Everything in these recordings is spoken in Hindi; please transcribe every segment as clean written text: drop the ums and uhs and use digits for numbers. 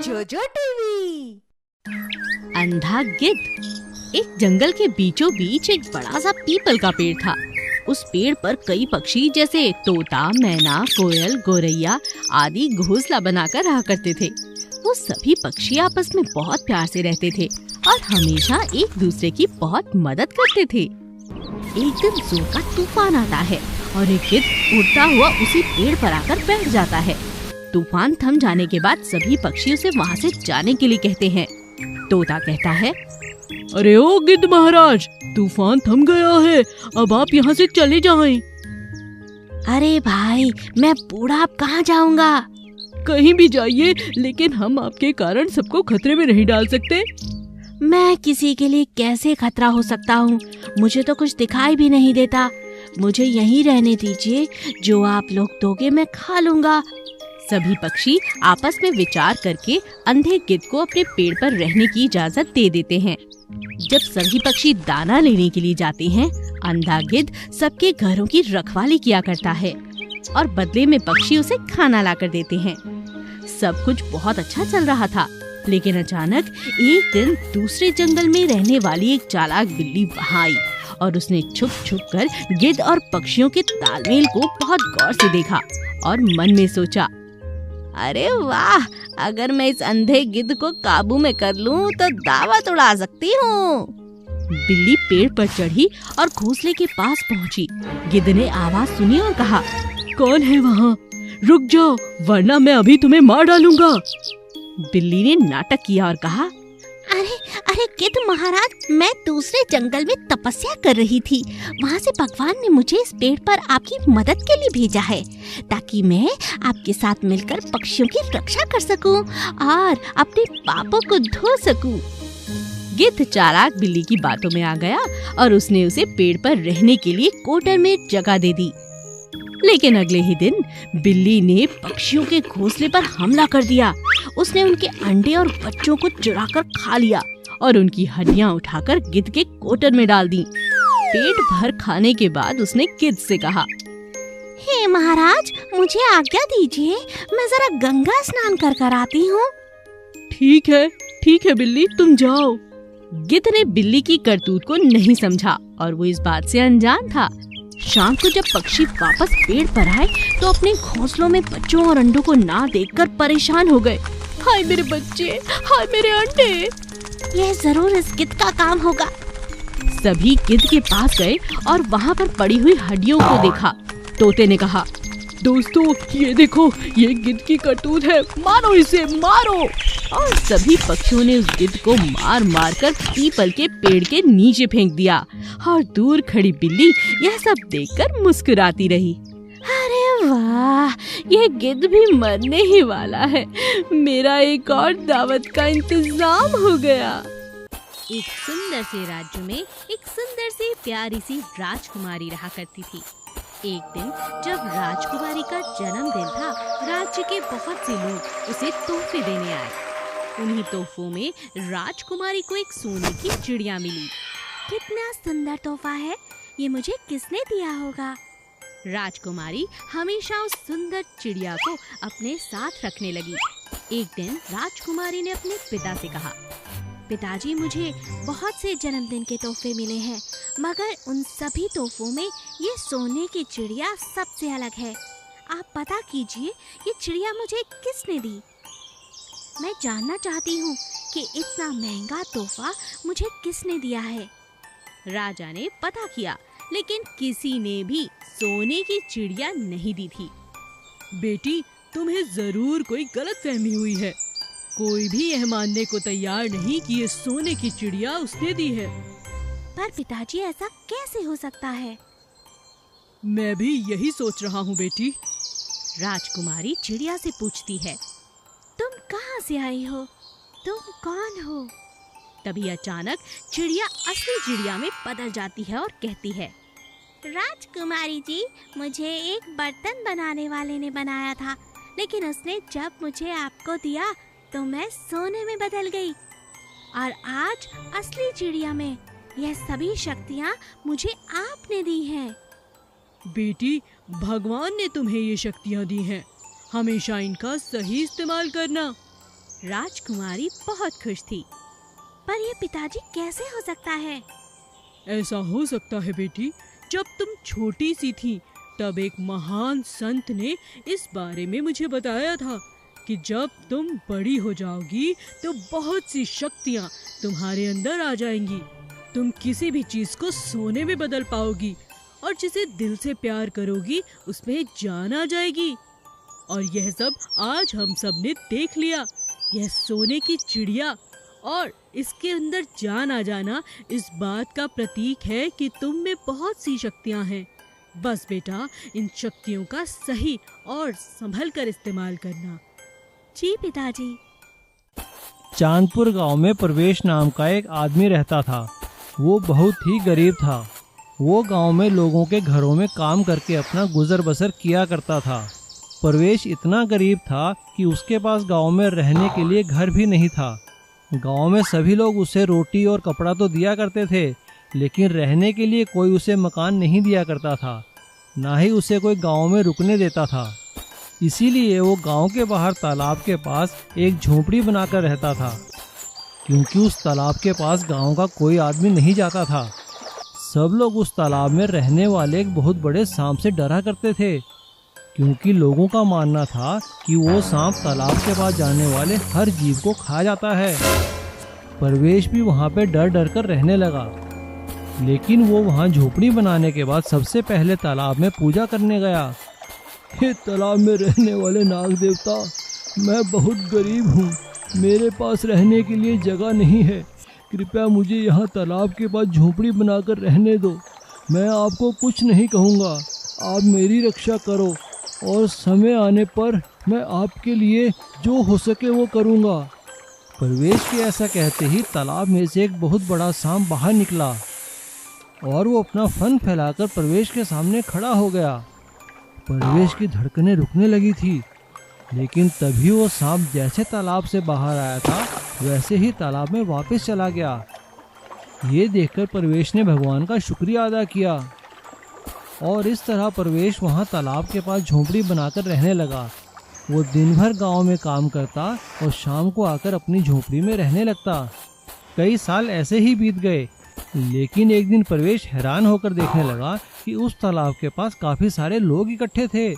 जोजो टीवी। अंधा गिद्ध। एक जंगल के बीचों बीच एक बड़ा सा पीपल का पेड़ था। उस पेड़ पर कई पक्षी जैसे तोता, मैना, कोयल, गोरैया आदि घोंसला बनाकर रहा करते थे। वो सभी पक्षी आपस में बहुत प्यार से रहते थे और हमेशा एक दूसरे की बहुत मदद करते थे। एक दिन जोर का तूफान आता है और एक गिद्ध उड़ता हुआ उसी पेड़ पर आकर बैठ जाता है। तूफान थम जाने के बाद सभी पक्षी उसे वहाँ से जाने के लिए कहते हैं। तोता कहता है, अरे ओ गिद्ध महाराज, तूफान थम गया है, अब आप यहाँ से चले जाएं। अरे भाई, मैं बूढ़ा अब कहाँ जाऊँगा? कहीं भी जाइए, लेकिन हम आपके कारण सबको खतरे में नहीं डाल सकते। मैं किसी के लिए कैसे खतरा हो सकता हूँ? मुझे तो कुछ दिखाई भी नहीं देता। मुझे यहीं रहने दीजिए, जो आप लोग दोगे मैं खा लूँगा। सभी पक्षी आपस में विचार करके अंधे गिद्ध को अपने पेड़ पर रहने की इजाजत दे देते हैं। जब सभी पक्षी दाना लेने के लिए जाते हैं, अंधा गिद्ध सबके घरों की रखवाली किया करता है और बदले में पक्षी उसे खाना लाकर देते हैं। सब कुछ बहुत अच्छा चल रहा था, लेकिन अचानक एक दिन दूसरे जंगल में रहने वाली एक चालाक बिल्ली वहाँ आई और उसने छुप छुप कर गिद्ध और पक्षियों के तालमेल को बहुत गौर से देखा और मन में सोचा, अरे वाह, अगर मैं इस अंधे गिद्ध को काबू में कर लूं तो दावत उड़ा सकती हूँ। बिल्ली पेड़ पर चढ़ी और घोंसले के पास पहुँची। गिद्ध ने आवाज सुनी और कहा, कौन है वहाँ? रुक जाओ, वरना मैं अभी तुम्हें मार डालूंगा। बिल्ली ने नाटक किया और कहा, अरे अरे गिद्ध महाराज, मैं दूसरे जंगल में तपस्या कर रही थी। वहाँ से भगवान ने मुझे इस पेड़ पर आपकी मदद के लिए भेजा है, ताकि मैं आपके साथ मिलकर पक्षियों की रक्षा कर सकूं और अपने पापों को धो सकूं। गिद्ध चालाक बिल्ली की बातों में आ गया और उसने उसे पेड़ पर रहने के लिए कोटर में जगह दे दी। लेकिन अगले ही दिन बिल्ली ने पक्षियों के घोंसले पर हमला कर दिया। उसने उनके अंडे और बच्चों को चुराकर खा लिया और उनकी हड्डियां उठाकर गिद्ध के कोटर में डाल दी। पेट भर खाने के बाद उसने गिद्ध से कहा, हे महाराज, मुझे आज्ञा दीजिए, मैं जरा गंगा स्नान कर आती हूँ। ठीक है बिल्ली, तुम जाओ। गिद्ध ने बिल्ली की करतूत को नहीं समझा और वो इस बात से अनजान था। शाम को जब पक्षी वापस पेड़ पर आए तो अपने घोंसलों में बच्चों और अंडों को ना देखकर परेशान हो गए। हाय मेरे बच्चे, हाय मेरे अंडे। यह जरूर इस गिद्ध का काम होगा। सभी गिद्ध के पास गए और वहाँ पर पड़ी हुई हड्डियों को देखा। तोते ने कहा, दोस्तों ये देखो, ये गिद्ध की करतूत है, मारो इसे, मारो। और सभी पक्षियों ने उस गिद्ध को मार मार कर पीपल के पेड़ के नीचे फेंक दिया और दूर खड़ी बिल्ली यह सब देखकर मुस्कुराती रही। अरे वाह, यह गिद्ध भी मरने ही वाला है। मेरा एक और दावत का इंतजाम हो गया। एक सुंदर से राज्य में एक सुंदर सी प्यारी सी राजकुमारी रहा करती थी। एक दिन जब राजकुमारी का जन्मदिन था, राज्य के बहुत से लोग उसे तोहफे देने आए। उन्हीं तोहफों में राजकुमारी को एक सोने की चिड़िया मिली। कितना सुंदर तोहफा है, ये मुझे किसने दिया होगा? राजकुमारी हमेशा उस सुंदर चिड़िया को अपने साथ रखने लगी। एक दिन राजकुमारी ने अपने पिता से कहा, पिताजी, मुझे बहुत से जन्मदिन के तोहफे मिले हैं, मगर उन सभी तोहफों में ये सोने की चिड़िया सबसे अलग है। आप पता कीजिए, ये चिड़िया मुझे किसने दी? मैं जानना चाहती हूँ कि इतना महंगा तोहफा मुझे किसने दिया है। राजा ने पता किया, लेकिन किसी ने भी सोने की चिड़िया नहीं दी थी। बेटी, तुम्हें जरूर कोई गलतफहमी हुई है। कोई भी यह मानने को तैयार नहीं कि ये सोने की चिड़िया उसने दी है। पर पिताजी, ऐसा कैसे हो सकता है? मैं भी यही सोच रहा हूँ बेटी। राजकुमारी चिड़िया से पूछती है, तुम कहाँ से आई हो? तुम कौन हो? तभी अचानक चिड़िया असली चिड़िया में बदल जाती है और कहती है, राजकुमारी जी, मुझे एक बर्तन बनाने वाले ने बनाया था, लेकिन उसने जब मुझे आपको दिया तो मैं सोने में बदल गई और आज असली चिड़िया में। यह सभी शक्तियाँ मुझे आपने दी हैं। बेटी, भगवान ने तुम्हें ये शक्तियाँ दी हैं, हमेशा इनका सही इस्तेमाल करना। राजकुमारी बहुत खुश थी। पर ये पिताजी कैसे हो सकता है? ऐसा हो सकता है बेटी, जब तुम छोटी सी थी तब एक महान संत ने इस बारे में मुझे बताया था कि जब तुम बड़ी हो जाओगी तो बहुत सी शक्तियाँ तुम्हारे अंदर आ जाएंगी। तुम किसी भी चीज को सोने में बदल पाओगी और जिसे दिल से प्यार करोगी उसमें जान आ जाएगी। और यह सब आज हम सब ने देख लिया। यह सोने की चिड़िया और इसके अंदर जान आ जाना इस बात का प्रतीक है कि तुम में बहुत सी शक्तियां हैं। बस बेटा, इन शक्तियों का सही और संभल कर इस्तेमाल करना। जी पिताजी। चांदपुर गांव में प्रवेश नाम का एक आदमी रहता था। वो बहुत ही गरीब था। वो गांव में लोगों के घरों में काम करके अपना गुजर बसर किया करता था। प्रवेश इतना गरीब था कि उसके पास गांव में रहने के लिए घर भी नहीं था। गांव में सभी लोग उसे रोटी और कपड़ा तो दिया करते थे, लेकिन रहने के लिए कोई उसे मकान नहीं दिया करता था, ना ही उसे कोई गांव में रुकने देता था। इसीलिए वो गांव के बाहर तालाब के पास एक झोपड़ी बनाकर रहता था, क्योंकि उस तालाब के पास गांव का कोई आदमी नहीं जाता था। सब लोग उस तालाब में रहने वाले एक बहुत बड़े सांप से डरा करते थे, क्योंकि लोगों का मानना था कि वो सांप तालाब के पास जाने वाले हर जीव को खा जाता है। प्रवेश भी वहाँ पे डर डर कर रहने लगा, लेकिन वो वहाँ झोपड़ी बनाने के बाद सबसे पहले तालाब में पूजा करने गया। हे तालाब में रहने वाले नाग देवता, मैं बहुत गरीब हूँ, मेरे पास रहने के लिए जगह नहीं है, कृपया मुझे यहाँ तालाब के पास झोपड़ी बनाकर रहने दो। मैं आपको कुछ नहीं कहूँगा, आप मेरी रक्षा करो और समय आने पर मैं आपके लिए जो हो सके वो करूँगा। प्रवेश के ऐसा कहते ही तालाब में से एक बहुत बड़ा सांप बाहर निकला और वो अपना फन फैलाकर प्रवेश के सामने खड़ा हो गया। प्रवेश की धड़कनें रुकने लगी थी, लेकिन तभी वो सांप जैसे तालाब से बाहर आया था वैसे ही तालाब में वापस चला गया। ये देखकर प्रवेश ने भगवान का शुक्रिया अदा किया और इस तरह प्रवेश वहाँ तालाब के पास झोपड़ी बनाकर रहने लगा। वो दिन भर गांव में काम करता और शाम को आकर अपनी झोपड़ी में रहने लगता। कई साल ऐसे ही बीत गए, लेकिन एक दिन प्रवेश हैरान होकर देखने लगा कि उस तालाब के पास काफी सारे लोग इकट्ठे थे।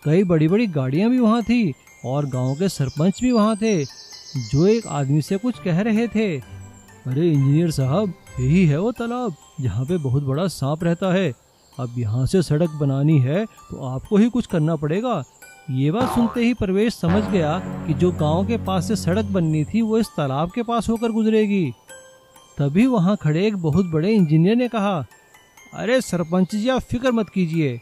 कई बड़ी बड़ी गाड़ियां भी वहाँ थी और गांव के सरपंच भी वहाँ थे, जो एक आदमी से कुछ कह रहे थे। अरे इंजीनियर साहब, यही है वो तालाब जहाँ पे बहुत बड़ा सांप रहता है। अब यहाँ से सड़क बनानी है तो आपको ही कुछ करना पड़ेगा। ये बात सुनते ही प्रवेश समझ गया कि जो गांव के पास से सड़क बननी थी वो इस तालाब के पास होकर गुजरेगी। तभी वहाँ खड़े एक बहुत बड़े इंजीनियर ने कहा, अरे सरपंच जी, आप फिक्र मत कीजिए,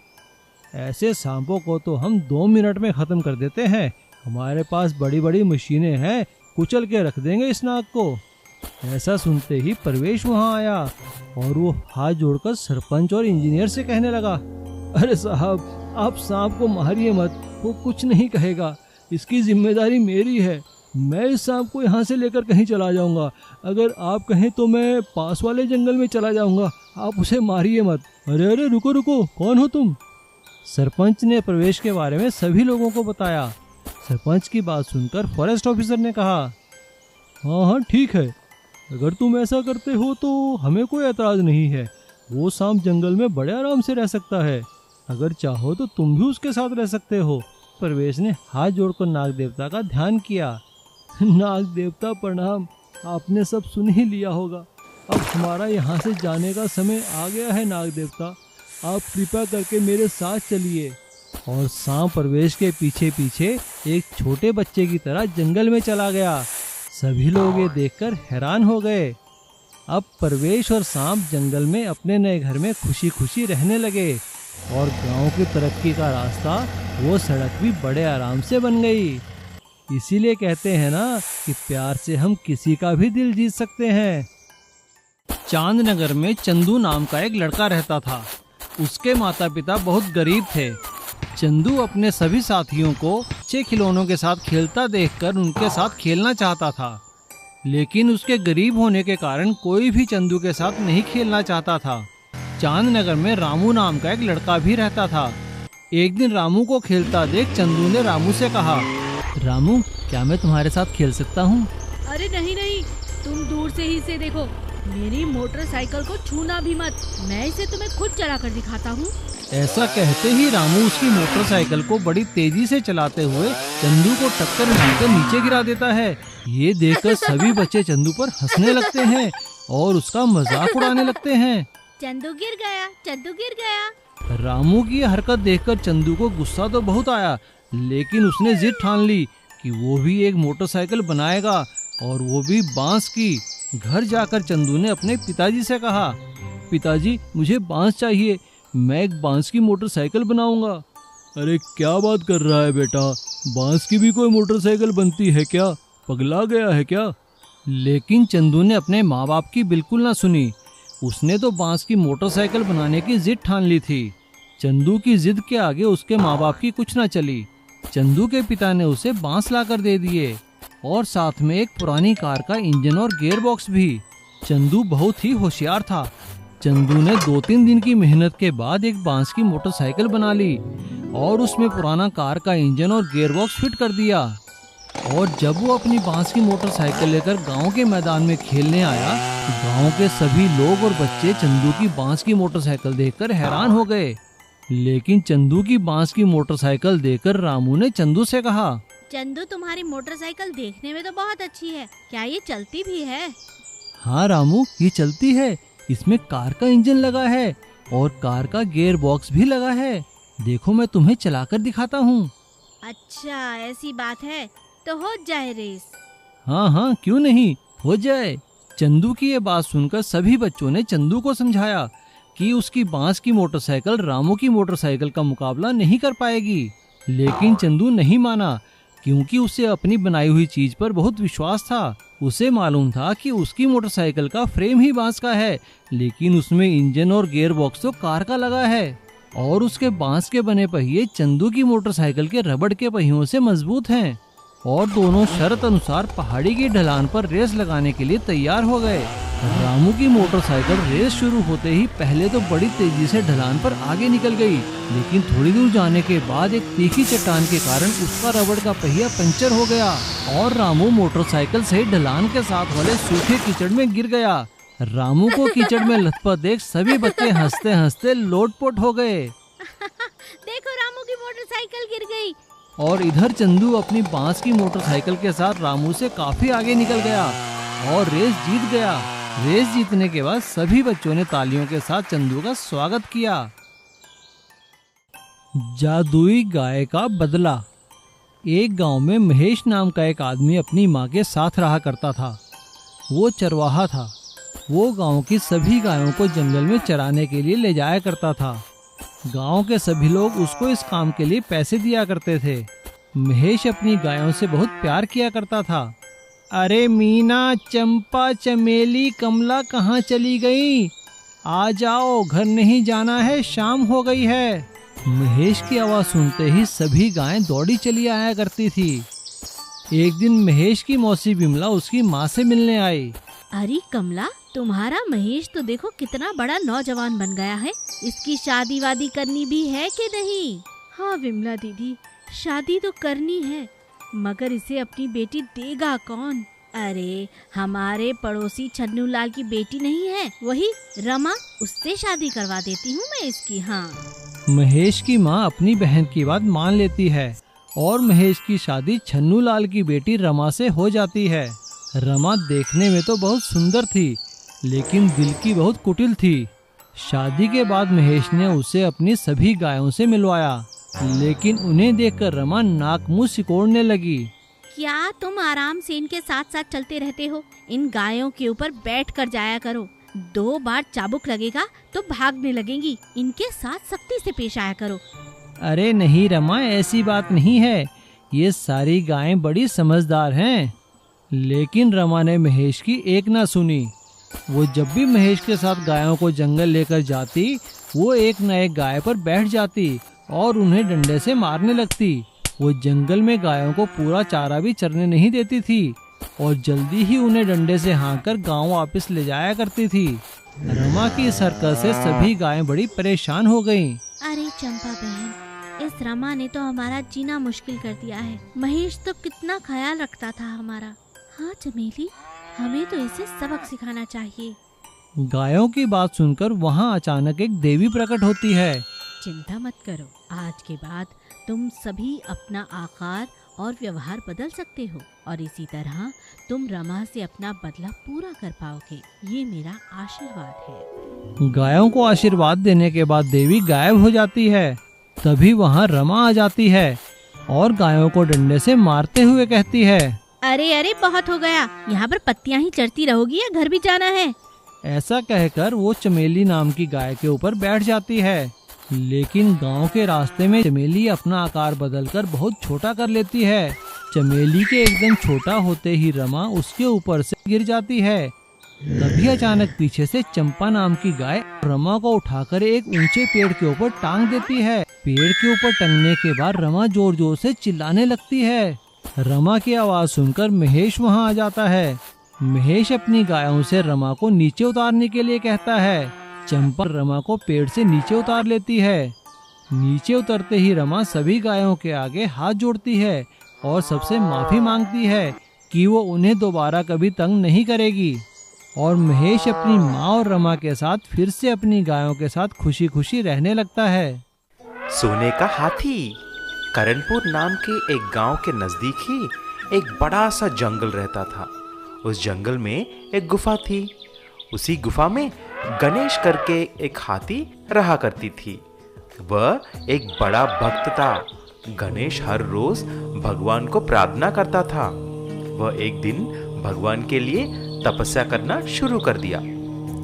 ऐसे सांपों को तो हम 2 मिनट में ख़त्म कर देते हैं। हमारे पास बड़ी बड़ी मशीनें हैं, कुचल के रख देंगे इस नाग को। ऐसा सुनते ही प्रवेश वहाँ आया और वो हाथ जोड़कर सरपंच और इंजीनियर से कहने लगा, अरे साहब, आप सांप को मारिए मत, वो कुछ नहीं कहेगा, इसकी जिम्मेदारी मेरी है। मैं इस सांप को यहाँ से लेकर कहीं चला जाऊँगा। अगर आप कहें तो मैं पास वाले जंगल में चला जाऊँगा, आप उसे मारिए मत। अरे अरे रुको रुको, कौन हो तुम? सरपंच ने प्रवेश के बारे में सभी लोगों को बताया। सरपंच की बात सुनकर फॉरेस्ट ऑफिसर ने कहा, हाँ हाँ ठीक है, अगर तुम ऐसा करते हो तो हमें कोई एतराज़ नहीं है। वो सांप जंगल में बड़े आराम से रह सकता है, अगर चाहो तो तुम भी उसके साथ रह सकते हो। प्रवेश ने हाथ जोड़कर नाग देवता का ध्यान किया। नाग देवता प्रणाम, आपने सब सुन ही लिया होगा। अब हमारा यहाँ से जाने का समय आ गया है। नाग देवता, आप कृपा करके मेरे साथ चलिए। और सांप प्रवेश के पीछे पीछे एक छोटे बच्चे की तरह जंगल में चला गया। सभी लोग ये देखकर हैरान हो गए। अब प्रवेश और सांप जंगल में अपने नए घर में खुशी खुशी रहने लगे और गांव की तरक्की का रास्ता, वो सड़क भी बड़े आराम से बन गई। इसीलिए कहते हैं ना कि प्यार से हम किसी का भी दिल जीत सकते हैं। चांदनगर में चंदू नाम का एक लड़का रहता था। उसके माता पिता बहुत गरीब थे। चंदू अपने सभी साथियों को अच्छे खिलौनों के साथ खेलता देखकर उनके साथ खेलना चाहता था, लेकिन उसके गरीब होने के कारण कोई भी चंदू के साथ नहीं खेलना चाहता था। चांदनगर में रामू नाम का एक लड़का भी रहता था। एक दिन रामू को खेलता देख चंदू ने रामू से कहा, रामू, क्या मैं तुम्हारे साथ खेल सकता हूँ? अरे नहीं नहीं, तुम दूर से ही इसे देखो, मेरी मोटरसाइकिल को छूना भी मत, मैं इसे तुम्हें खुद चला कर दिखाता हूँ। ऐसा कहते ही रामू उसकी मोटरसाइकिल को बड़ी तेजी से चलाते हुए चंदू को टक्कर मारकर नीचे गिरा देता है। ये देखकर सभी बच्चे चंदू पर हंसने लगते हैं और उसका मजाक उड़ाने लगते हैं। चंदू गिर गया, चंदू गिर गया। रामू की हरकत देखकर चंदू को गुस्सा तो बहुत आया, लेकिन उसने जिद ठान ली कि वो भी एक मोटरसाइकिल बनाएगा, और वो भी बांस की। घर जाकर चंदू ने अपने पिताजी से कहा, पिताजी मुझे बांस चाहिए, मैं एक बांस की मोटरसाइकिल बनाऊंगा। अरे क्या बात कर रहा है बेटा, बांस की भी कोई मोटरसाइकिल बनती है क्या? पगला गया है क्या? लेकिन चंदू ने अपने माँ बाप की बिल्कुल ना सुनी। उसने तो बांस की मोटरसाइकिल बनाने की जिद ठान ली थी। चंदू की जिद के आगे उसके माँ बाप की कुछ ना चली। चंदू के पिता ने उसे बांस लाकर दे दिए और साथ में एक पुरानी कार का इंजन और गियर बॉक्स भी। चंदू बहुत ही होशियार था। चंदू ने 2-3 दिन की मेहनत के बाद एक बांस की मोटरसाइकिल बना ली और उसमें पुराना कार का इंजन और गियर बॉक्स फिट कर दिया। और जब वो अपनी बांस की मोटरसाइकिल लेकर गांव के मैदान में खेलने आया, तो गांव के सभी लोग और बच्चे चंदू की बांस की मोटरसाइकिल देखकर हैरान हो गए। लेकिन चंदू की बांस की मोटरसाइकिल देखकर रामू ने चंदू से कहा, चंदू तुम्हारी मोटरसाइकिल देखने में तो बहुत अच्छी है, क्या ये चलती भी है? हाँ रामू, ये चलती है। इसमें कार का इंजन लगा है और कार का गियर बॉक्स भी लगा है। देखो मैं तुम्हें चलाकर दिखाता हूँ। अच्छा ऐसी बात है, तो हो जाए रेस। हाँ हाँ, क्यों नहीं, हो जाए। चंदू की ये बात सुनकर सभी बच्चों ने चंदू को समझाया कि उसकी बांस की मोटरसाइकिल रामू की मोटरसाइकिल का मुकाबला नहीं कर पाएगी। लेकिन चंदू नहीं माना, क्योंकि उसे अपनी बनाई हुई चीज पर बहुत विश्वास था। उसे मालूम था कि उसकी मोटरसाइकिल का फ्रेम ही बांस का है, लेकिन उसमें इंजन और गियर बॉक्स तो कार का लगा है और उसके बांस के बने पहिए चंदू की मोटरसाइकिल के रबड़ के पहियों से मजबूत हैं। और दोनों शर्त अनुसार पहाड़ी की ढलान पर रेस लगाने के लिए तैयार हो गए। रामू की मोटरसाइकिल रेस शुरू होते ही पहले तो बड़ी तेजी से ढलान पर आगे निकल गई, लेकिन थोड़ी दूर जाने के बाद एक तीखी चट्टान के कारण उसका रबड़ का पहिया पंचर हो गया और रामू मोटरसाइकिल से ढलान के साथ वाले सूखे कीचड़ में गिर गया। रामू को कीचड़ में लथपथ देख सभी बच्चे हंसते हंसते लोटपोट हो गए। देखो रामू की मोटरसाइकिल गिर गई। और इधर चंदू अपनी बांस की मोटरसाइकिल के साथ रामू से काफी आगे निकल गया और रेस जीत गया। रेस जीतने के बाद सभी बच्चों ने तालियों के साथ चंदू का स्वागत किया। जादुई गाय का बदला। एक गांव में महेश नाम का एक आदमी अपनी माँ के साथ रहा करता था। वो चरवाहा था। वो गांव की सभी गायों को जंगल में चराने के लिए ले जाया करता था। गांव के सभी लोग उसको इस काम के लिए पैसे दिया करते थे। महेश अपनी गायों से बहुत प्यार किया करता था। अरे मीना, चंपा, चमेली, कमला कहाँ चली गई? आ जाओ, घर नहीं जाना है, शाम हो गई है। महेश की आवाज सुनते ही सभी गायें दौड़ी चली आया करती थी। एक दिन महेश की मौसी विमला उसकी माँ से मिलने आई। अरे कमला, तुम्हारा महेश तो देखो कितना बड़ा नौजवान बन गया है। इसकी शादी वादी करनी भी है कि नहीं? हाँ विमला दीदी, शादी तो करनी है, मगर इसे अपनी बेटी देगा कौन? अरे हमारे पड़ोसी छन्नू लाल की बेटी नहीं है, वही रमा, उससे शादी करवा देती हूँ मैं इसकी। हाँ। महेश की माँ अपनी बहन की बात मान लेती है और महेश की शादी छन्नू लाल की बेटी रमा से हो जाती है। रमा देखने में तो बहुत सुंदर थी, लेकिन दिल की बहुत कुटिल थी। शादी के बाद महेश ने उसे अपनी सभी गायों से मिलवाया, लेकिन उन्हें देखकर रमा नाक मुंह सिकोड़ने लगी। क्या तुम आराम से इनके साथ साथ चलते रहते हो? इन गायों के ऊपर बैठ कर जाया करो। 2 बार चाबुक लगेगा तो भागने लगेंगी। इनके साथ सख्ती से पेश आया करो। अरे नहीं रमा, ऐसी बात नहीं है, ये सारी गायें बड़ी समझदार हैं। लेकिन रमा ने महेश की एक ना सुनी। वो जब भी महेश के साथ गायों को जंगल लेकर जाती, वो एक न एक गाय पर बैठ जाती और उन्हें डंडे से मारने लगती। वो जंगल में गायों को पूरा चारा भी चरने नहीं देती थी और जल्दी ही उन्हें डंडे से हाँककर गांव वापस ले जाया करती थी। रमा की इस हरकत से सभी गायें बड़ी परेशान हो गईं। अरे चंपा बहन, इस रमा ने तो हमारा जीना मुश्किल कर दिया है। महेश तो कितना ख्याल रखता था हमारा। हाँ चमेली, हमें तो इसे सबक सिखाना चाहिए। गायों की बात सुनकर वहाँ अचानक एक देवी प्रकट होती है। चिंता मत करो, आज के बाद तुम सभी अपना आकार और व्यवहार बदल सकते हो और इसी तरह तुम रमा से अपना बदला पूरा कर पाओगे। ये मेरा आशीर्वाद है। गायों को आशीर्वाद देने के बाद देवी गायब हो जाती है। तभी वहाँ रमा आ जाती है और गायों को डंडे से मारते हुए कहती है, अरे अरे बहुत हो गया, यहाँ पर पत्तियां ही चढ़ती रहोगी या घर भी जाना है? ऐसा कहकर वो चमेली नाम की गाय के ऊपर बैठ जाती है। लेकिन गांव के रास्ते में चमेली अपना आकार बदलकर बहुत छोटा कर लेती है। चमेली के एकदम छोटा होते ही रमा उसके ऊपर से गिर जाती है। तभी अचानक पीछे से चंपा नाम की गाय रमा को उठाकर एक ऊंचे पेड़ के ऊपर टांग देती है। पेड़ के ऊपर टंगने के बाद रमा जोर जोर से चिल्लाने लगती है। रमा की आवाज सुनकर महेश वहाँ आ जाता है। महेश अपनी गायों से रमा को नीचे उतारने के लिए कहता है। चंपा रमा को पेड़ से नीचे उतार लेती है। नीचे उतरते ही रमा सभी गायों के आगे हाथ जोड़ती है और सबसे माफी मांगती है कि वो उन्हें दोबारा कभी तंग नहीं करेगी। और महेश अपनी माँ और रमा के साथ फिर से अपनी गायों के साथ खुशी खुशी रहने लगता है। सोने का हाथी। करणपुर नाम के एक गांव के नजदीक ही एक बड़ा सा जंगल रहता था। उस जंगल में एक गुफा थी। उसी गुफा में गणेश करके एक हाथी रहा करती थी। वह एक बड़ा भक्त था। गणेश हर रोज भगवान को प्रार्थना करता था। वह एक दिन भगवान के लिए तपस्या करना शुरू कर दिया।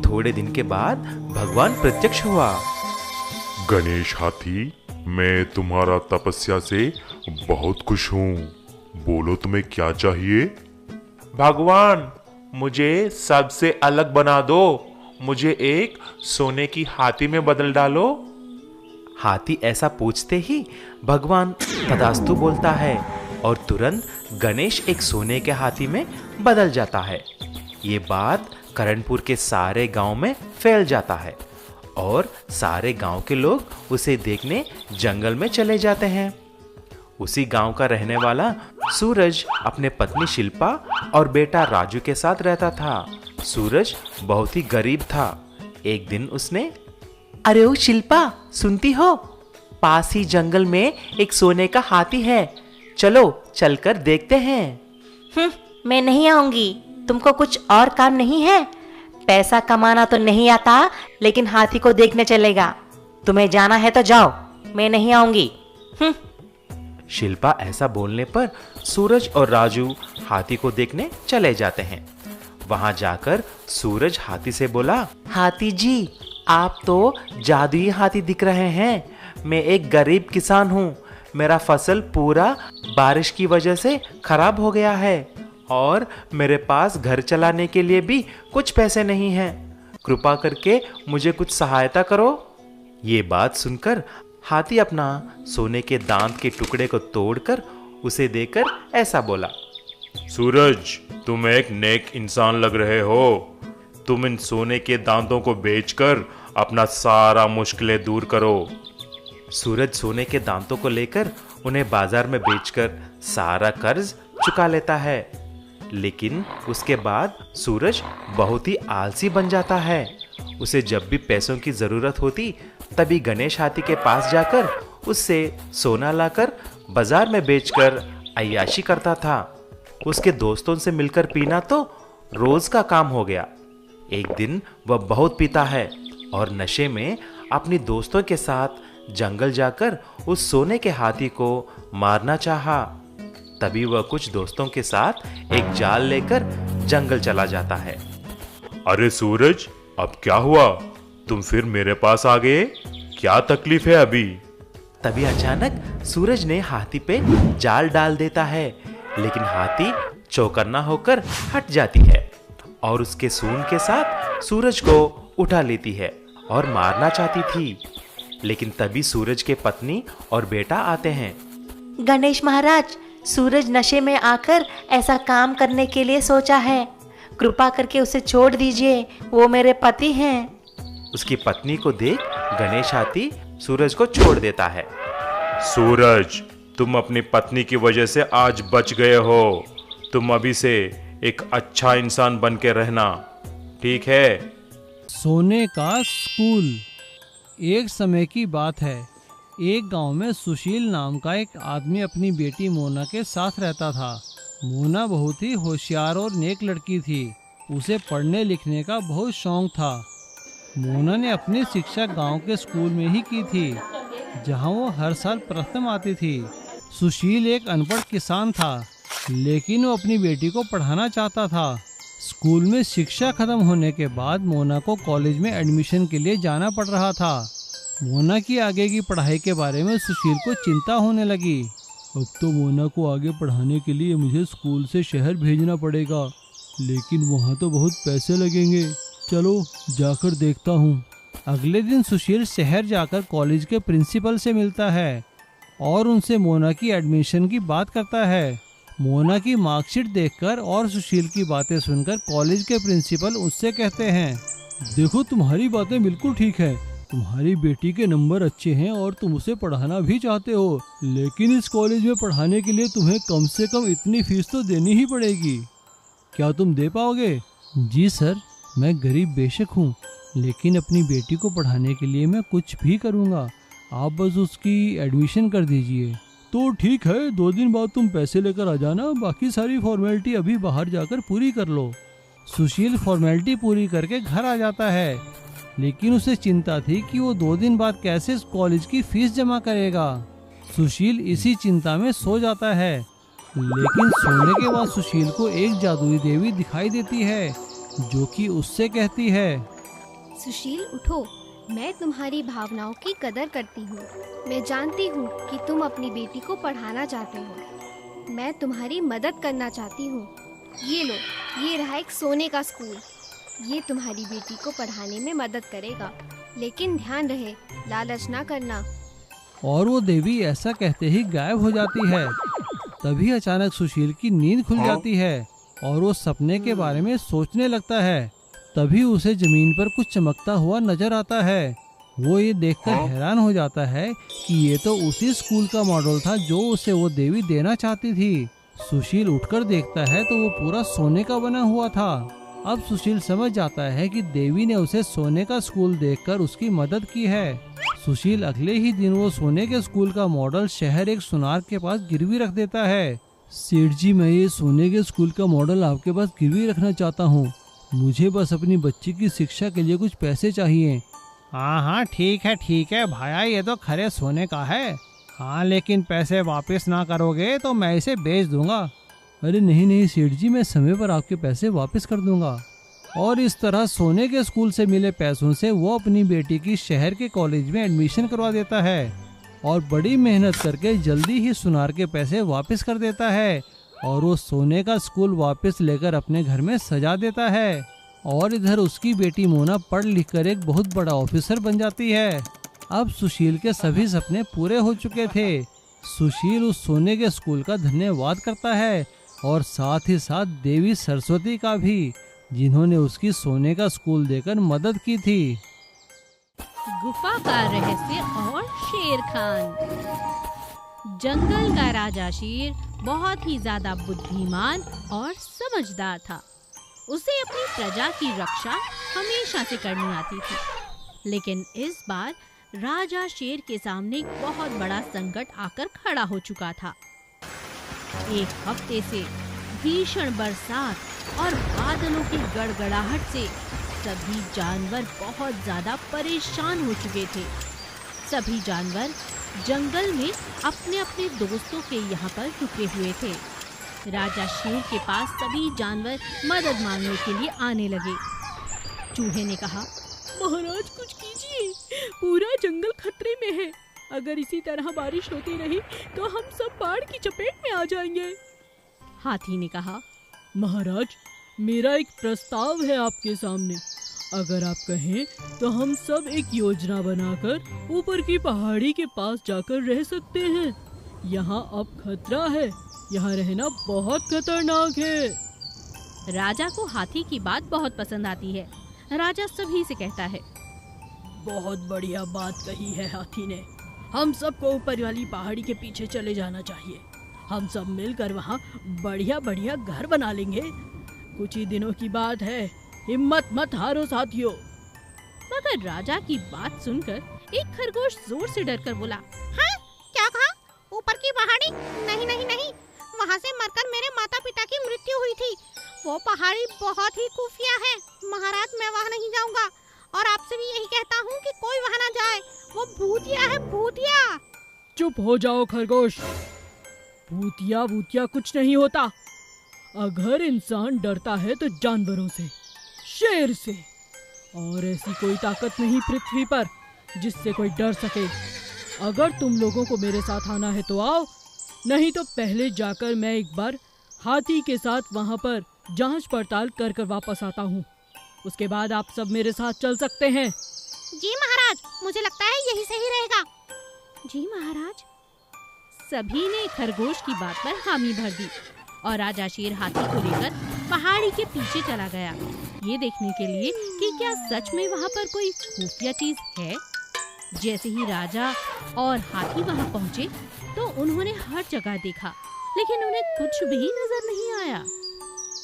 थोड़े दिन के बाद भगवान प्रत्यक्ष हुआ। गणेश हाथी, मैं तुम्हारा तपस्या से बहुत खुश हूँ। बोलो तुम्हें क्या चाहिए? भगवान, मुझे सबसे अलग बना दो। मुझे एक सोने की हाथी में बदल डालो। हाथी ऐसा पूछते ही भगवान तथास्तु बोलता है और तुरंत गणेश एक सोने के हाथी में बदल जाता है। ये बात करणपुर के सारे गांव में फैल जाता है और सारे गांव के लोग उसे देखने जंगल में चले जाते हैं। उसी गांव का रहने वाला सूरज अपने पत्नी शिल्पा और बेटा राजू के साथ रहता था। सूरज बहुत ही गरीब था। एक दिन उसने, अरे ओ शिल्पा, सुनती हो? पास ही जंगल में एक सोने का हाथी है, चलो चलकर देखते हैं। मैं नहीं आऊंगी। तुमको कुछ और काम नहीं है? पैसा कमाना तो नहीं आता, लेकिन हाथी को देखने चलेगा। तुम्हें जाना है तो जाओ, मैं नहीं आऊंगी। शिल्पा ऐसा बोलने पर सूरज और राजू हाथी को देखने चले जाते हैं। वहां जाकर सूरज हाथी से बोला, हाथी जी, आप तो जादुई हाथी दिख रहे हैं। मैं एक गरीब किसान हूँ। मेरा फसल पूरा बारिश की वजह से खराब हो गया है और मेरे पास घर चलाने के लिए भी कुछ पैसे नहीं हैं। कृपा करके मुझे कुछ सहायता करो। ये बात सुनकर हाथी अपना सोने के दांत के टुकड़े को तोड़कर उसे देकर ऐसा बोला, सूरज, तुम एक नेक इंसान लग रहे हो। तुम इन सोने के दांतों को बेचकर अपना सारा मुश्किलें दूर करो। सूरज सोने के दांतों को लेकर उन्हें बाजार में बेचकर सारा कर्ज चुका लेता है। लेकिन उसके बाद सूरज बहुत ही आलसी बन जाता है। उसे जब भी पैसों की जरूरत होती तभी गणेश हाथी के पास जाकर उससे सोना लाकर बाजार में बेचकर अय्याशी करता था। उसके दोस्तों से मिलकर पीना तो रोज का काम हो गया। एक दिन वह बहुत पीता है और नशे में अपनी दोस्तों के साथ जंगल जाकर उस सोने के हाथी को मारना चाहा। तभी वह कुछ दोस्तों के साथ एक जाल लेकर जंगल चला जाता है। अरे सूरज, अब क्या हुआ? तुम फिर मेरे पास आ गए? क्या तकलीफ है अभी? तभी अचानक सूरज ने हाथी पे जाल डाल देता है, लेकिन हाथी चौकन्ना होकर हट जाती है और उसके सूंड के साथ सूरज को उठा लेती है और मारना चाहती थी। लेकिन तभी सूरज के पत्नी और बेटा आते हैं। गणेश महाराज, सूरज नशे में आकर ऐसा काम करने के लिए सोचा है। कृपा करके उसे छोड़ दीजिए, वो मेरे पति हैं। उसकी पत्नी को देख गणेश हाथी सूरज को छोड़ देता है। सूरज, तुम अपनी पत्नी की वजह से आज बच गए हो। तुम अभी से एक अच्छा इंसान बन के रहना, ठीक है? सोने का स्कूल। एक समय की बात है, एक गांव में सुशील नाम का एक आदमी अपनी बेटी मोना के साथ रहता था। मोना बहुत ही होशियार और नेक लड़की थी। उसे पढ़ने लिखने का बहुत शौक था। मोना ने अपनी शिक्षा गांव के स्कूल में ही की थी, जहां वो हर साल प्रथम आती थी। सुशील एक अनपढ़ किसान था, लेकिन वो अपनी बेटी को पढ़ाना चाहता था। स्कूल में शिक्षा खत्म होने के बाद मोना को कॉलेज में एडमिशन के लिए जाना पड़ रहा था। मोना की आगे की पढ़ाई के बारे में सुशील को चिंता होने लगी। अब तो मोना को आगे पढ़ाने के लिए मुझे स्कूल से शहर भेजना पड़ेगा, लेकिन वहाँ तो बहुत पैसे लगेंगे। चलो जाकर देखता हूँ। अगले दिन सुशील शहर जाकर कॉलेज के प्रिंसिपल से मिलता है और उनसे मोना की एडमिशन की बात करता है। मोना की मार्कशीट देखकर और सुशील की बातें सुनकर कॉलेज के प्रिंसिपल उससे कहते हैं, देखो तुम्हारी बातें बिल्कुल ठीक है। तुम्हारी बेटी के नंबर अच्छे हैं और तुम उसे पढ़ाना भी चाहते हो, लेकिन इस कॉलेज में पढ़ाने के लिए तुम्हें कम से कम इतनी फीस तो देनी ही पड़ेगी। क्या तुम दे पाओगे? जी सर, मैं गरीब बेशक हूँ, लेकिन अपनी बेटी को पढ़ाने के लिए मैं कुछ भी करूँगा। आप बस उसकी एडमिशन कर दीजिए। तो ठीक है, 2 दिन बाद तुम पैसे लेकर आ जाना। बाकी सारी फॉर्मेलिटी अभी बाहर जाकर पूरी कर लो। सुशील फॉर्मेलिटी पूरी करके घर आ जाता है, लेकिन उसे चिंता थी कि वो 2 दिन बाद कैसे कॉलेज की फीस जमा करेगा। सुशील इसी चिंता में सो जाता है, लेकिन सोने के बाद सुशील को एक जादुई देवी दिखाई देती है, जो कि उससे कहती है, सुशील उठो, मैं तुम्हारी भावनाओं की कदर करती हूँ। मैं जानती हूँ कि तुम अपनी बेटी को पढ़ाना चाहते हो। मैं तुम्हारी मदद करना चाहती हूँ। ये लो, ये रहा एक सोने का स्कूल। ये तुम्हारी बेटी को पढ़ाने में मदद करेगा, लेकिन ध्यान रहे लालच ना करना। और वो देवी ऐसा कहते ही गायब हो जाती है। तभी अचानक सुशील की नींद खुल जाती है और वो सपने के बारे में सोचने लगता है। तभी उसे जमीन पर कुछ चमकता हुआ नजर आता है। वो ये देखकर हैरान हो जाता है कि ये तो उसी स्कूल का मॉडल था जो उसे वो देवी देना चाहती थी। सुशील उठकर देखता है तो वो पूरा सोने का बना हुआ था। अब सुशील समझ जाता है कि देवी ने उसे सोने का स्कूल देखकर उसकी मदद की है। सुशील अगले ही दिन वो सोने के स्कूल का मॉडल शहर एक सुनार के पास गिरवी रख देता है। सेठ जी, मैं ये सोने के स्कूल का मॉडल आपके पास गिरवी रखना चाहता हूँ। मुझे बस अपनी बच्ची की शिक्षा के लिए कुछ पैसे चाहिए। हाँ, ठीक है भाया, ये तो खरे सोने का है। हाँ, लेकिन पैसे वापस ना करोगे तो मैं इसे बेच दूंगा। अरे नहीं सेठ जी, मैं समय पर आपके पैसे वापस कर दूंगा। और इस तरह सोने के स्कूल से मिले पैसों से वो अपनी बेटी की शहर के कॉलेज में एडमिशन करवा देता है और बड़ी मेहनत करके जल्दी ही सुनार के पैसे वापस कर देता है और वो सोने का स्कूल वापस लेकर अपने घर में सजा देता है। और इधर उसकी बेटी मोना पढ़ लिख कर एक बहुत बड़ा ऑफिसर बन जाती है। अब सुशील के सभी सपने पूरे हो चुके थे। सुशील उस सोने के स्कूल का धन्यवाद करता है और साथ ही साथ देवी सरस्वती का भी, जिन्होंने उसकी सोने का स्कूल देकर मदद की थी। गुफा का रहस्य और शेर खान। जंगल का राजा शेर बहुत ही ज्यादा बुद्धिमान और समझदार था। उसे अपनी प्रजा की रक्षा हमेशा से करनी आती थी, लेकिन इस बार राजा शेर के सामने एक बहुत बड़ा संकट आकर खड़ा हो चुका था। एक हफ्ते से भीषण बरसात और बादलों की गड़गड़ाहट से सभी जानवर बहुत ज्यादा परेशान हो चुके थे। सभी जानवर जंगल में अपने अपने दोस्तों के यहाँ पर रुके हुए थे। राजा शेर के पास सभी जानवर मदद मांगने के लिए आने लगे। चूहे ने कहा, महाराज कुछ कीजिए, पूरा जंगल खतरे में है। अगर इसी तरह बारिश होती रही तो हम सब बाढ़ की चपेट में आ जाएंगे। हाथी ने कहा, महाराज मेरा एक प्रस्ताव है आपके सामने। अगर आप कहें तो हम सब एक योजना बनाकर ऊपर की पहाड़ी के पास जाकर रह सकते हैं। यहाँ अब खतरा है, यहाँ रहना बहुत खतरनाक है। राजा को हाथी की बात बहुत पसंद आती है। राजा सभी से कहता है, बहुत बढ़िया बात कही है हाथी ने। हम सबको ऊपर वाली पहाड़ी के पीछे चले जाना चाहिए। हम सब मिलकर वहाँ बढ़िया बढ़िया घर बना लेंगे। कुछ ही दिनों की बात है, हिम्मत मत हारो साथियों। मगर राजा की बात सुनकर एक खरगोश जोर से डरकर बोला, हाँ, क्या कहा? ऊपर की पहाड़ी? नहीं नहीं नहीं, वहाँ से मरकर मेरे माता पिता की मृत्यु हुई थी। वो पहाड़ी बहुत ही खुफिया है महाराज, मैं वहाँ नहीं जाऊँगा। और आपसे भी यही कहता हूँ कि कोई वहाँ ना जाए, वो भूतिया है, भूतिया। चुप हो जाओ खरगोश, भूतिया भूतिया कुछ नहीं होता। अगर इंसान डरता है तो जानवरों से, शेर से, और ऐसी कोई ताकत नहीं पृथ्वी पर जिससे कोई डर सके। अगर तुम लोगों को मेरे साथ आना है तो आओ, नहीं तो पहले जाकर मैं एक बार हाथी के साथ वहाँ पर जांच पड़ताल कर कर वापस आता हूँ। उसके बाद आप सब मेरे साथ चल सकते हैं। जी महाराज, मुझे लगता है यही सही रहेगा। जी महाराज। सभी ने खरगोश की बात पर हामी भर दी और राजा शेर हाथी को लेकर पहाड़ी के पीछे चला गया, ये देखने के लिए कि क्या सच में वहाँ पर कोई खुफिया चीज है। जैसे ही राजा और हाथी वहाँ पहुँचे तो उन्होंने हर जगह देखा, लेकिन उन्हें कुछ भी नजर नहीं आया।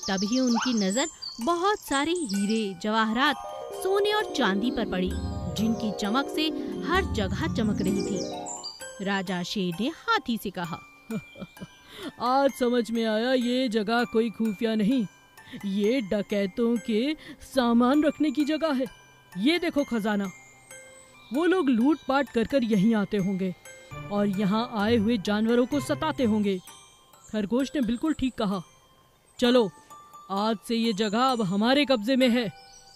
तभी उनकी नजर बहुत सारे हीरे, जवाहरात, सोने और चांदी पर पड़ी, जिनकी चमक से हर जगह चमक रही थी। राजा शेर ने हाथी से कहा, आज समझ में आया ये जगह कोई खुफिया नहीं, ये डकैतों के सामान रखने की जगह है। ये देखो खजाना, वो लोग लूट पाट कर कर यहीं आते होंगे और यहाँ आए हुए जानवरों को सताते होंगे। खरगोश ने बिल्कुल ठीक कहा। चलो, आज से ये जगह अब हमारे कब्जे में है।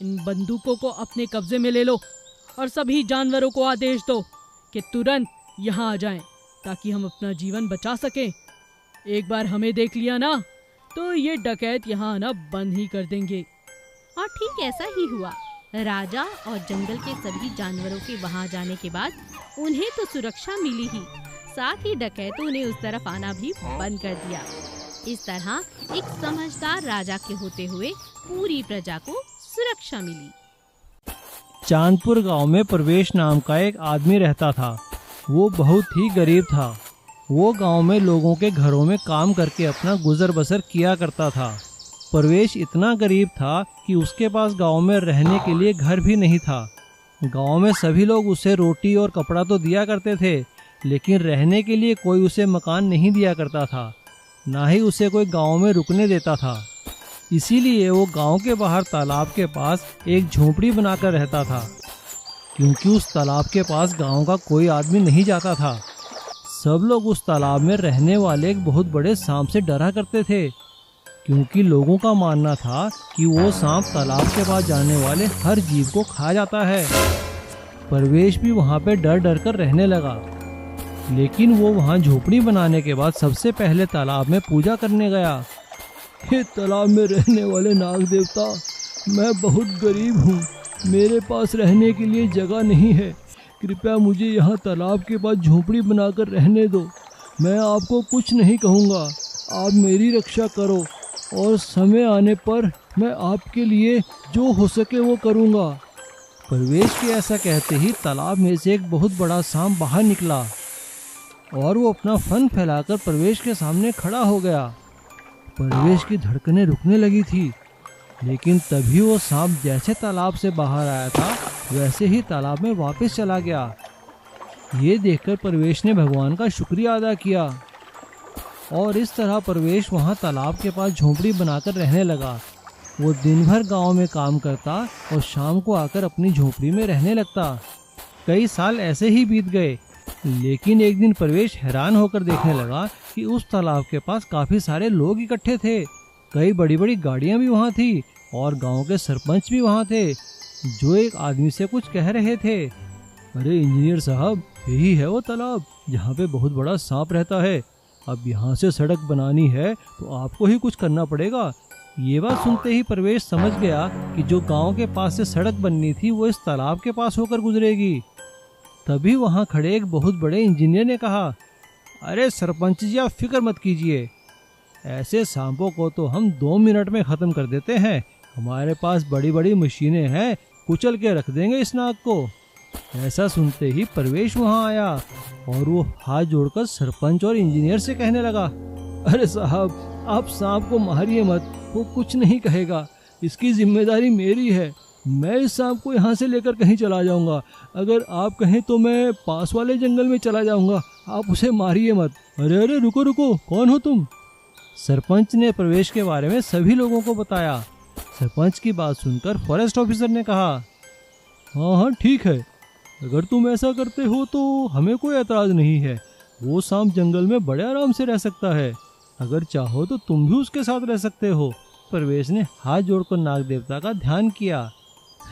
इन बंदूकों को अपने कब्जे में ले लो और सभी जानवरों को आदेश दो कि तुरंत यहाँ आ जाएं, ताकि हम अपना जीवन बचा सकें। एक बार हमें देख लिया ना तो ये डकैत यहाँ आना बंद ही कर देंगे। और ठीक ऐसा ही हुआ। राजा और जंगल के सभी जानवरों के वहां जाने के बाद उन्हें तो सुरक्षा मिली ही, साथ ही डकैतों ने उस तरफ आना भी बंद कर दिया। इस तरह एक समझदार राजा के होते हुए पूरी प्रजा को सुरक्षा मिली। चांदपुर गांव में प्रवेश नाम का एक आदमी रहता था। वो बहुत ही गरीब था। वो गांव में लोगों के घरों में काम करके अपना गुजर बसर किया करता था। प्रवेश इतना गरीब था कि उसके पास गांव में रहने के लिए घर भी नहीं था। गांव में सभी लोग उसे रोटी और कपड़ा तो दिया करते थे, लेकिन रहने के लिए कोई उसे मकान नहीं दिया करता था, ना ही उसे कोई गांव में रुकने देता था। इसीलिए वो गांव के बाहर तालाब के पास एक झोपड़ी बनाकर रहता था, क्योंकि उस तालाब के पास गांव का कोई आदमी नहीं जाता था। सब लोग उस तालाब में रहने वाले एक बहुत बड़े सांप से डरा करते थे, क्योंकि लोगों का मानना था कि वो सांप तालाब के पास जाने वाले हर जीव को खा जाता है। प्रवेश भी वहाँ पे डर डर कर रहने लगा, लेकिन वो वहाँ झोपड़ी बनाने के बाद सबसे पहले तालाब में पूजा करने गया। हे तालाब में रहने वाले नाग देवता, मैं बहुत गरीब हूँ, मेरे पास रहने के लिए जगह नहीं है, कृपया मुझे यहाँ तालाब के पास झोपड़ी बनाकर रहने दो। मैं आपको कुछ नहीं कहूँगा, आप मेरी रक्षा करो और समय आने पर मैं आपके लिए जो हो सके वो करूँगा। प्रवेश के ऐसा कहते ही तालाब में से एक बहुत बड़ा सांप बाहर निकला और वो अपना फन फैलाकर प्रवेश के सामने खड़ा हो गया। प्रवेश की धड़कनें रुकने लगी थी, लेकिन तभी वो सांप जैसे तालाब से बाहर आया था वैसे ही तालाब में वापस चला गया। ये देखकर प्रवेश ने भगवान का शुक्रिया अदा किया और इस तरह प्रवेश वहाँ तालाब के पास झोपड़ी बनाकर रहने लगा। वो दिन भर गांव में काम करता और शाम को आकर अपनी झोपड़ी में रहने लगता। कई साल ऐसे ही बीत गए, लेकिन एक दिन प्रवेश हैरान होकर देखने लगा कि उस तालाब के पास काफी सारे लोग इकट्ठे थे। कई बड़ी बड़ी गाड़ियां भी वहाँ थी और गांव के सरपंच भी वहाँ थे, जो एक आदमी से कुछ कह रहे थे। अरे इंजीनियर साहब, यही है वो तालाब जहाँ पे बहुत बड़ा सांप रहता है। अब यहाँ से सड़क बनानी है तो आपको ही कुछ करना पड़ेगा। ये बात सुनते ही प्रवेश समझ गया कि जो गांव के पास से सड़क बननी थी वो इस तालाब के पास होकर गुजरेगी। तभी वहाँ खड़े एक बहुत बड़े इंजीनियर ने कहा, अरे सरपंच जी, आप फिक्र मत कीजिए, ऐसे सांपों को तो हम 2 मिनट में ख़त्म कर देते हैं। हमारे पास बड़ी बड़ी मशीनें हैं, कुचल के रख देंगे इस नाग को। ऐसा सुनते ही परवेश वहां आया और वो हाथ जोड़कर सरपंच और इंजीनियर से कहने लगा, अरे साहब, आप सांप को मारिए मत, वो कुछ नहीं कहेगा, इसकी जिम्मेदारी मेरी है। मैं इस सांप को यहाँ से लेकर कहीं चला जाऊंगा। अगर आप कहें तो मैं पास वाले जंगल में चला जाऊंगा, आप उसे मारिए मत। अरे अरे रुको रुको, कौन हो तुम? सरपंच ने परवेश के बारे में सभी लोगों को बताया। सरपंच की बात सुनकर फॉरेस्ट ऑफिसर ने कहा, हाँ हाँ ठीक है, अगर तुम ऐसा करते हो तो हमें कोई एतराज नहीं है। वो सांप जंगल में बड़े आराम से रह सकता है, अगर चाहो तो तुम भी उसके साथ रह सकते हो। परवेश ने हाथ जोड़कर नाग देवता का ध्यान किया।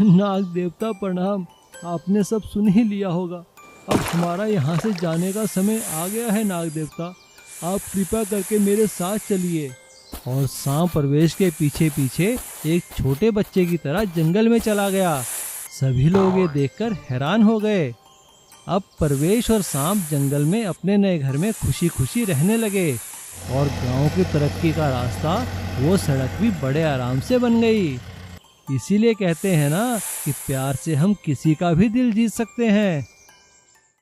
नाग देवता प्रणाम, आपने सब सुन ही लिया होगा। अब हमारा यहाँ से जाने का समय आ गया है। नाग देवता, आप कृपा करके मेरे साथ चलिए। और सांप परवेश के पीछे पीछे एक छोटे बच्चे की तरह जंगल में चला गया। सभी लोग ये देखकर हैरान हो गए। अब परवेश और सांप जंगल में अपने नए घर में खुशी खुशी रहने लगे और गांव की तरक्की का रास्ता, वो सड़क भी बड़े आराम से बन गई। इसीलिए कहते हैं ना कि प्यार से हम किसी का भी दिल जीत सकते हैं।